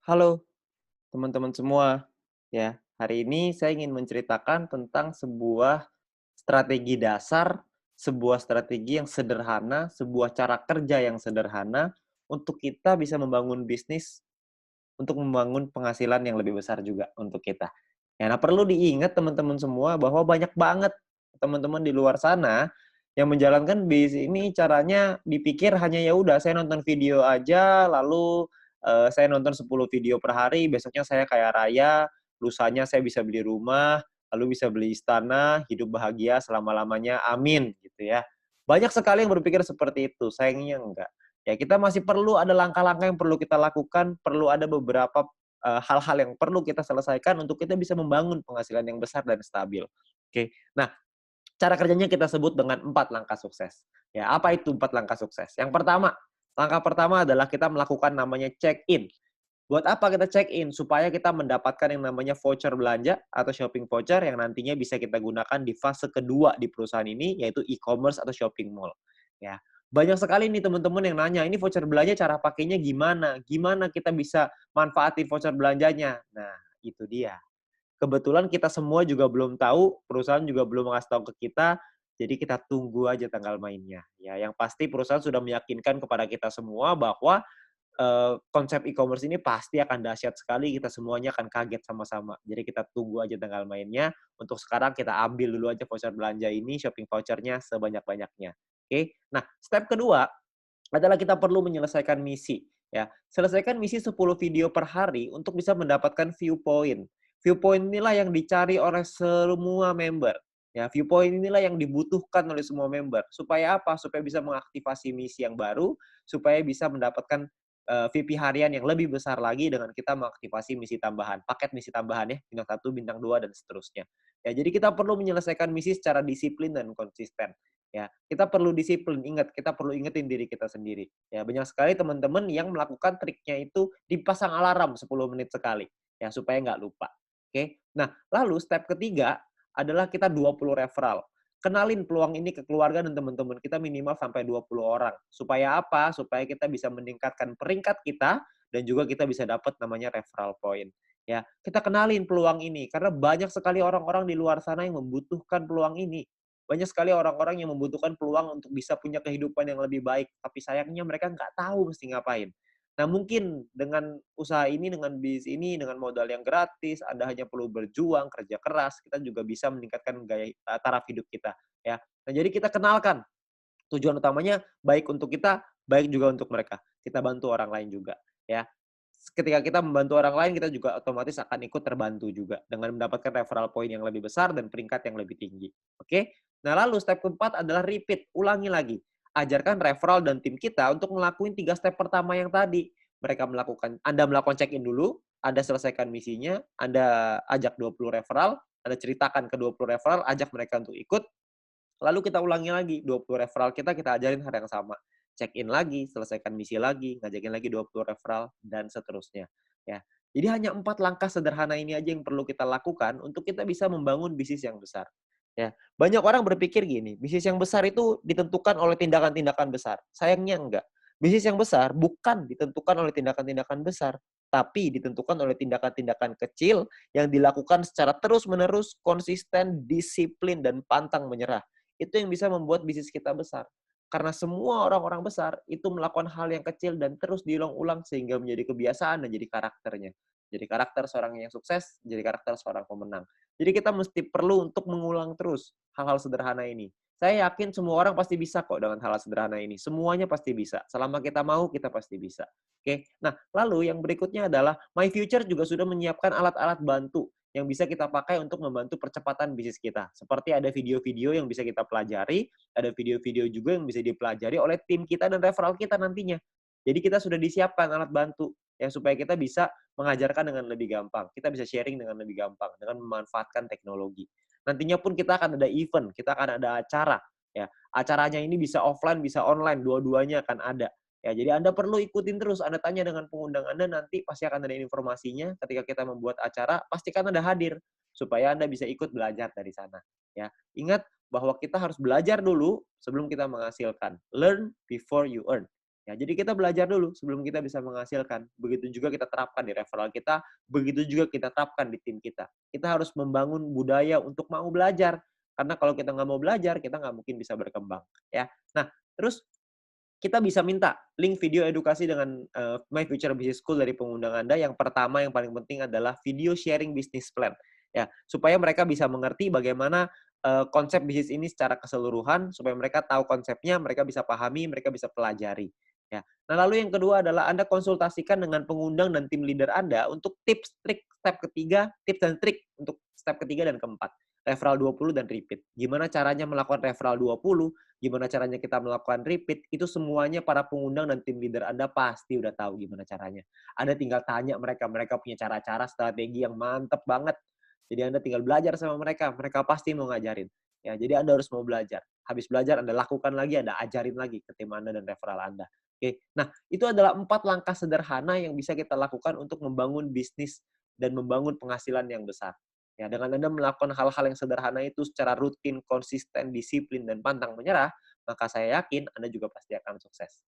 Halo teman-teman semua, ya. Hari ini saya ingin menceritakan tentang sebuah strategi dasar, sebuah strategi yang sederhana, sebuah cara kerja yang sederhana untuk kita bisa membangun bisnis, untuk membangun penghasilan yang lebih besar juga untuk kita. Ya, nah perlu diingat teman-teman semua bahwa banyak banget teman-teman di luar sana yang menjalankan bisnis ini caranya dipikir hanya ya udah saya nonton video aja lalu, saya nonton 10 video per hari, besoknya saya kaya raya, lusanya saya bisa beli rumah, lalu bisa beli istana, hidup bahagia selama-lamanya, amin, gitu ya. Banyak sekali yang berpikir seperti itu, sayangnya enggak. Ya kita masih perlu ada langkah-langkah yang perlu kita lakukan, perlu ada beberapa, hal-hal yang perlu kita selesaikan untuk kita bisa membangun penghasilan yang besar dan stabil. Oke. Nah, cara kerjanya kita sebut dengan 4 langkah sukses. Ya, apa itu 4 langkah sukses? Yang pertama, langkah pertama adalah kita melakukan namanya check-in. Buat apa kita check-in? Supaya kita mendapatkan yang namanya voucher belanja atau shopping voucher yang nantinya bisa kita gunakan di fase kedua di perusahaan ini, yaitu e-commerce atau shopping mall. Ya, banyak sekali nih teman-teman yang nanya, "Ini voucher belanja cara pakainya gimana? Gimana kita bisa manfaatin voucher belanjanya?" Nah, itu dia. Kebetulan kita semua juga belum tahu, perusahaan juga belum ngasih tahu ke kita, jadi kita tunggu aja tanggal mainnya. Ya, yang pasti perusahaan sudah meyakinkan kepada kita semua bahwa konsep e-commerce ini pasti akan dahsyat sekali, kita semuanya akan kaget sama-sama. Jadi kita tunggu aja tanggal mainnya, untuk sekarang kita ambil dulu aja voucher belanja ini, shopping voucher-nya sebanyak-banyaknya, oke. Nah, step kedua adalah kita perlu menyelesaikan misi, ya. Selesaikan misi 10 video per hari untuk bisa mendapatkan view point. View point inilah yang dicari oleh semua member, ya. View point inilah yang dibutuhkan oleh semua member. Supaya apa? Supaya bisa mengaktifasi misi yang baru, supaya bisa mendapatkan VP harian yang lebih besar lagi dengan kita mengaktifasi misi tambahan, paket misi tambahan ya, bintang 1, bintang 2 dan seterusnya. Ya, jadi kita perlu menyelesaikan misi secara disiplin dan konsisten. Ya, kita perlu disiplin, ingat, kita perlu ingetin diri kita sendiri. Ya, banyak sekali teman-teman yang melakukan triknya itu dipasang alarm 10 menit sekali, ya, supaya nggak lupa. Oke. Nah, lalu step ketiga adalah kita 20 referral. Kenalin peluang ini ke keluarga dan teman-teman kita minimal sampai 20 orang. Supaya apa? Supaya kita bisa meningkatkan peringkat kita dan juga kita bisa dapat namanya referral point. Ya, kita kenalin peluang ini karena banyak sekali orang-orang di luar sana yang membutuhkan peluang ini. Banyak sekali orang-orang yang membutuhkan peluang untuk bisa punya kehidupan yang lebih baik, tapi sayangnya mereka nggak tahu mesti ngapain. Nah, mungkin dengan usaha ini, dengan bisnis ini, dengan modal yang gratis, Anda hanya perlu berjuang, kerja keras, kita juga bisa meningkatkan taraf hidup kita, ya. Nah, jadi kita kenalkan tujuan utamanya baik untuk kita, baik juga untuk mereka. Kita bantu orang lain juga, ya. Ketika kita membantu orang lain, kita juga otomatis akan ikut terbantu juga dengan mendapatkan referral point yang lebih besar dan peringkat yang lebih tinggi. Oke? Nah, lalu step keempat adalah repeat, ulangi lagi. Ajarkan referral dan tim kita untuk ngelakuin 3 step pertama yang tadi. Anda melakukan check-in dulu, Anda selesaikan misinya, Anda ajak 20 referral, Anda ceritakan ke 20 referral, ajak mereka untuk ikut, lalu kita ulangi lagi, 20 referral kita ajarin hal yang sama. Check-in lagi, selesaikan misi lagi, ngajakin lagi 20 referral, dan seterusnya. Ya. Jadi hanya 4 langkah sederhana ini aja yang perlu kita lakukan untuk kita bisa membangun bisnis yang besar. Ya. Banyak orang berpikir gini, bisnis yang besar itu ditentukan oleh tindakan-tindakan besar. Sayangnya enggak. Bisnis yang besar bukan ditentukan oleh tindakan-tindakan besar, tapi ditentukan oleh tindakan-tindakan kecil yang dilakukan secara terus-menerus, konsisten, disiplin, dan pantang menyerah. Itu yang bisa membuat bisnis kita besar. Karena semua orang-orang besar itu melakukan hal yang kecil dan terus diulang-ulang sehingga menjadi kebiasaan dan jadi karakternya. Jadi karakter seorang yang sukses, jadi karakter seorang pemenang. Jadi kita mesti perlu untuk mengulang terus hal-hal sederhana ini. Saya yakin semua orang pasti bisa kok dengan hal-hal sederhana ini. Semuanya pasti bisa. Selama kita mau, kita pasti bisa. Oke. Nah, lalu yang berikutnya adalah My Future juga sudah menyiapkan alat-alat bantu yang bisa kita pakai untuk membantu percepatan bisnis kita. Seperti ada video-video yang bisa kita pelajari, ada video-video juga yang bisa dipelajari oleh tim kita dan referral kita nantinya. Jadi kita sudah disiapkan alat bantu ya supaya kita bisa mengajarkan dengan lebih gampang. Kita bisa sharing dengan lebih gampang dengan memanfaatkan teknologi. Nantinya pun kita akan ada event, kita akan ada acara ya. Acaranya ini bisa offline, bisa online, dua-duanya akan ada. Ya, jadi Anda perlu ikutin terus, Anda tanya dengan pengundang Anda, nanti pasti akan ada informasinya ketika kita membuat acara, pastikan Anda hadir, supaya Anda bisa ikut belajar dari sana. Ya, ingat bahwa kita harus belajar dulu sebelum kita menghasilkan. Learn before you earn. Ya, jadi kita belajar dulu sebelum kita bisa menghasilkan. Begitu juga kita terapkan di referral kita, begitu juga kita terapkan di tim kita. Kita harus membangun budaya untuk mau belajar. Karena kalau kita nggak mau belajar, kita nggak mungkin bisa berkembang. Ya. Nah, terus kita bisa minta link video edukasi dengan My Future Business School dari pengundang Anda. Yang pertama, yang paling penting adalah video sharing business plan. Ya, supaya mereka bisa mengerti bagaimana konsep bisnis ini secara keseluruhan, supaya mereka tahu konsepnya, mereka bisa pahami, mereka bisa pelajari. Ya. Nah, lalu yang kedua adalah Anda konsultasikan dengan pengundang dan tim leader Anda untuk tips, trik, step ketiga, tips dan trik untuk step ketiga dan keempat. Referral 20 dan repeat. Gimana caranya melakukan referral 20, gimana caranya kita melakukan repeat, itu semuanya para pengundang dan tim leader Anda pasti udah tahu gimana caranya. Anda tinggal tanya mereka, mereka punya cara-cara strategi yang mantep banget. Jadi Anda tinggal belajar sama mereka, mereka pasti mau ngajarin. Ya, jadi Anda harus mau belajar. Habis belajar Anda lakukan lagi, Anda ajarin lagi ke tim Anda dan referral Anda. Oke. Nah, itu adalah 4 langkah sederhana yang bisa kita lakukan untuk membangun bisnis dan membangun penghasilan yang besar. Ya, dengan Anda melakukan hal-hal yang sederhana itu secara rutin, konsisten, disiplin, dan pantang menyerah, maka saya yakin Anda juga pasti akan sukses.